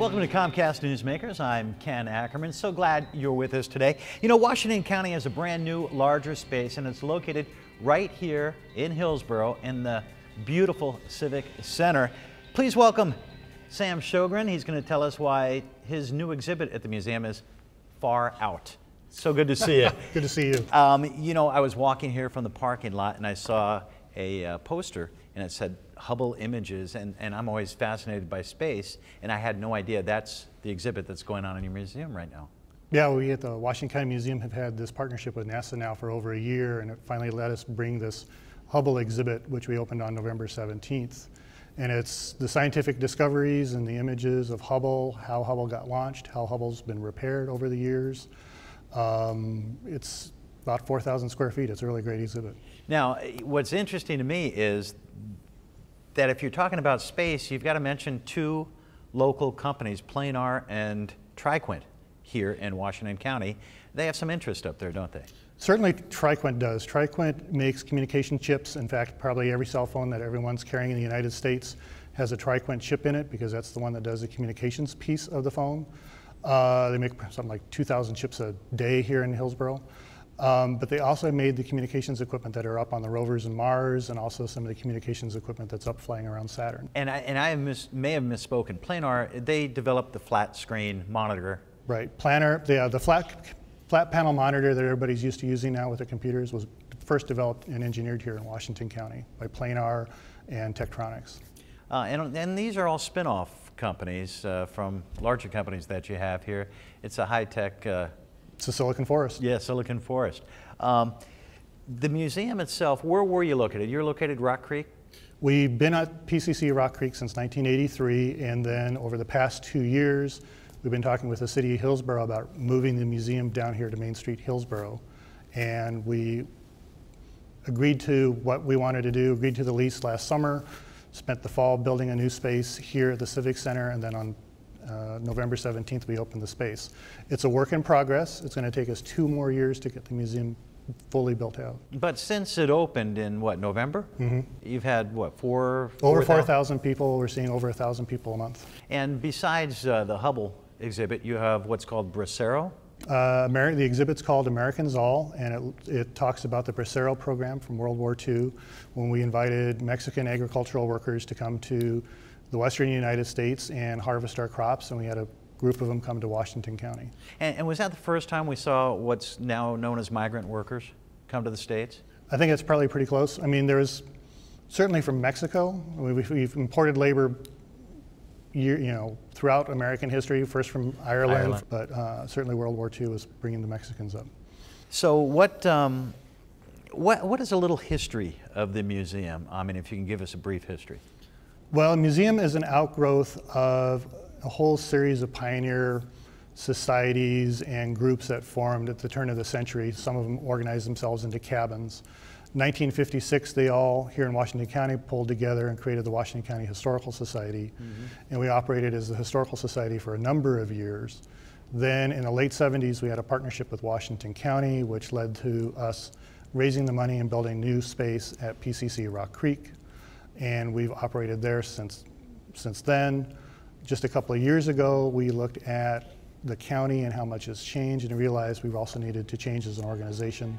Welcome to Comcast Newsmakers. I'm Ken Ackerman. So glad you're with us today. You know, Washington County has a brand new, larger space, and it's located right here in Hillsboro in the beautiful Civic Center. Please welcome Sam Shogren. He's going to tell us why his new exhibit at the museum is Far Out. So good to see you. Good to see you. You know, I was walking here from the parking lot and I saw a poster and it said Hubble Images, and I'm always fascinated by space, and I had no idea that's the exhibit that's going on in your museum right now. Yeah, we at the Washington County Museum have had this partnership with NASA now for over a year, and it finally let us bring this Hubble exhibit, which we opened on November 17th. And it's the scientific discoveries and the images of Hubble, how Hubble got launched, how Hubble's been repaired over the years. It's about 4,000 square feet. It's a really great exhibit. Now, what's interesting to me is that if you're talking about space, you've got to mention two local companies, Planar and Triquint, here in Washington County. They have some interest up there, don't they? Certainly Triquint does. Triquint makes communication chips. In fact, probably every cell phone that everyone's carrying in the United States has a Triquint chip in it because that's the one that does the communications piece of the phone. They make something like 2,000 chips a day here in Hillsboro. But they also made the communications equipment that are up on the rovers in Mars, and also some of the communications equipment that's up flying around Saturn. And I may have misspoken. Planar, they developed the flat screen monitor. Right. Planar, the flat panel monitor that everybody's used to using now with their computers was first developed and engineered here in Washington County by Planar and Tektronix. And these are all spin-off companies from larger companies that you have here. It's a high-tech... It's a Silicon Forest. Yeah, Silicon Forest. The museum itself, where were you located? You're located Rock Creek? We've been at PCC Rock Creek since 1983, and then over the past 2 years, we've been talking with the city of Hillsboro about moving the museum down here to Main Street, Hillsboro. And we agreed to what we wanted to do, agreed to the lease last summer, spent the fall building a new space here at the Civic Center, and then on November 17th, we opened the space. It's a work in progress. It's going to take us 2 more years to get the museum fully built out. But since it opened in, what, November? Mm-hmm. You've had, what, over 4,000 people. We're seeing over 1,000 people a month. And besides the Hubble exhibit, you have what's called Bracero? The exhibit's called Americans All, and it talks about the Bracero program from World War II, when we invited Mexican agricultural workers to come to the western United States and harvest our crops, and we had a group of them come to Washington County. And was that the first time we saw what's now known as migrant workers come to the States? I think it's probably pretty close. I mean, there's certainly from Mexico. We've imported labor throughout American history, first from Ireland. But certainly World War II was bringing the Mexicans up. So what is a little history of the museum? I mean, if you can give us a brief history. Well, a museum is an outgrowth of a whole series of pioneer societies and groups that formed at the turn of the century. Some of them organized themselves into cabins. 1956, they all, here in Washington County, pulled together and created the Washington County Historical Society. Mm-hmm. And we operated as the Historical Society for a number of years. Then in the late 70s, we had a partnership with Washington County, which led to us raising the money and building new space at PCC Rock Creek. And we've operated there since then. Just a couple of years ago, we looked at the county and how much has changed and realized we've also needed to change as an organization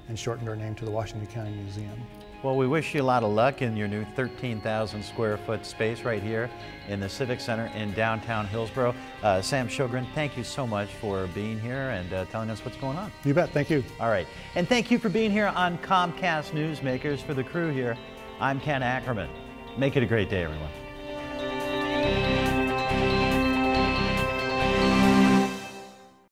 and shortened our name to the Washington County Museum. Well, we wish you a lot of luck in your new 13,000 square foot space right here in the Civic Center in downtown Hillsboro. Sam Shogren, thank you so much for being here and telling us what's going on. You bet, thank you. All right, and thank you for being here on Comcast Newsmakers. For the crew here, I'm Ken Ackerman. Make it a great day, everyone.